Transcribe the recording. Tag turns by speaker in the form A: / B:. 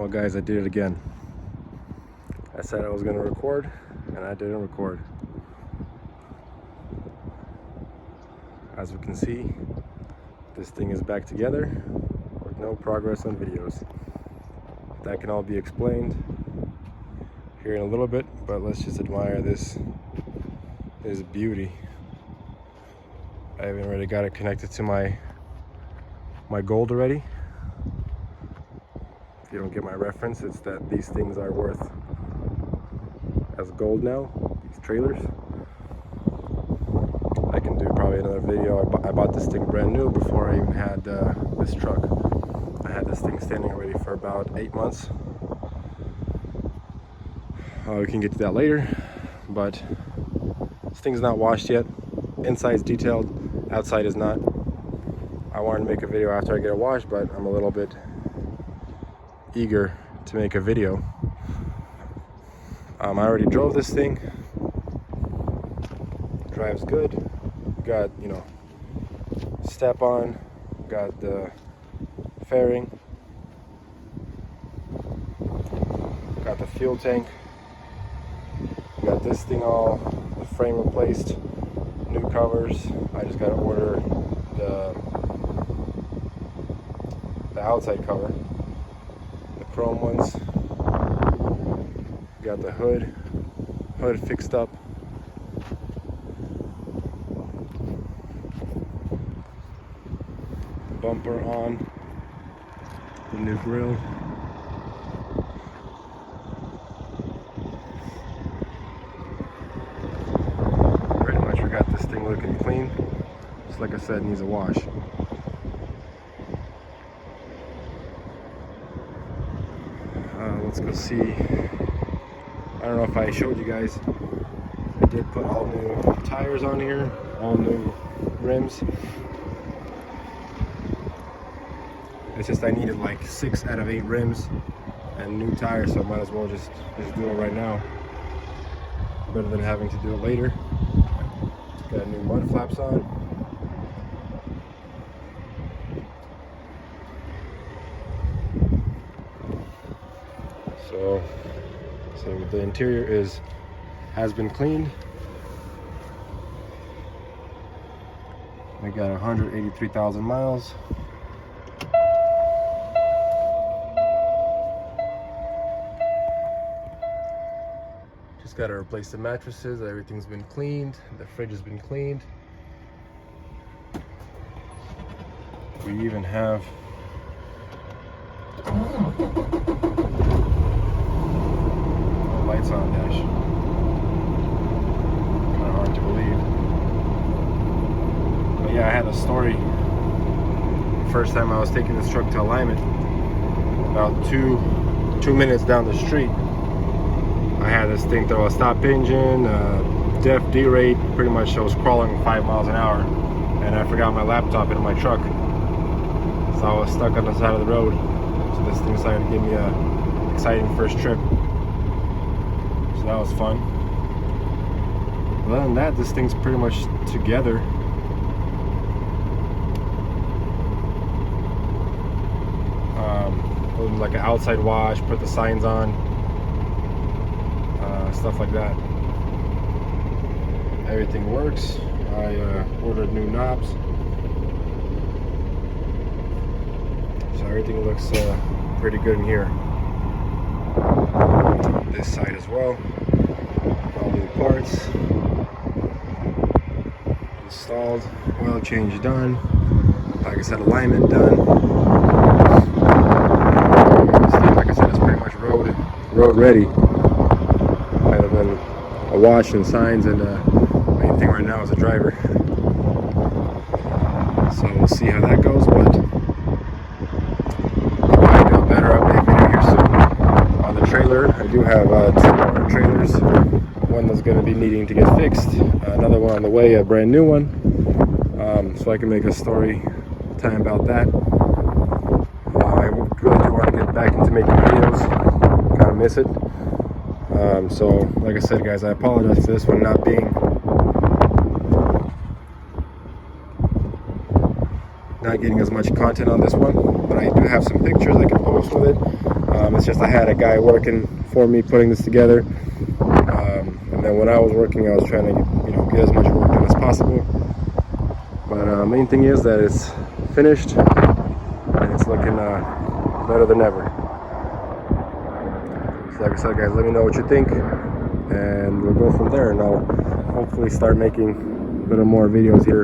A: Well guys, I did it again. I said I was going to record and I didn't record. As we can see, this thing is back together with no progress on videos. That can all be explained here in a little bit, but let's just admire this beauty. I even already got it connected to my gold already. If you don't get my reference, it's that these things are worth as gold now, these trailers. I can do probably another video. I bought this thing brand new before I even had this truck. I had this thing standing already for about 8 months. We can get to that later, but this thing's not washed yet. Inside's detailed, outside is not. I wanted to make a video after I get it washed, but I'm a little bit eager to make a video. I already drove this thing. Drives good. Got, step on. Got the fairing. Got the fuel tank. Got this thing all, the frame replaced, new covers. I just gotta order the outside cover, the chrome ones. Got the hood fixed up. Bumper on, the new grill. Pretty much we got this thing looking clean. Just like I said, needs a wash. Let's go see. I don't know if I showed you guys. I did put all new tires on here, all new rims. It's just I needed like 6 out of 8 rims and new tires, so I might as well just do it right now. Better than having to do it later. Got new mud flaps on. So the interior has been cleaned. I got 183,000 miles. Just got to replace the mattresses. Everything's been cleaned. The fridge has been cleaned. We even have lights on dash. Kind of hard to believe. But yeah, I had a story. The first time I was taking this truck to alignment, about two minutes down the street, I had this thing throw a stop engine, def derate, pretty much I was crawling 5 miles an hour, and I forgot my laptop in my truck. So I was stuck on the side of the road. So this thing decided to give me a exciting first trip. So that was fun. Other than that, this thing's pretty much together. Like an outside wash, put the signs on, stuff like that. Everything works. I ordered new knobs, so everything looks pretty good in here. This side as well. All new parts installed, oil change done, like I said, alignment done. This thing, like I said, is pretty much road ready, other than a wash and signs, and main thing right now is a driver. So we'll see how that goes, but I'll do a better update video here soon. On the trailer, I do have 2 more trailers. One that's going to be needing to get fixed, another one on the way, a brand new one, so I can make a story time about that. I really do want to get back into making videos, kind of miss it. So like I said, guys, I apologize for this one not getting as much content on this one, but I do have some pictures I can post with it. It's just I had a guy working for me putting this together, and then when I was working, I was trying to get as much work done as possible. But main thing is that it's finished and it's looking better than ever. So like I said, guys, let me know what you think, and we'll go from there. And I'll hopefully start making a little more videos here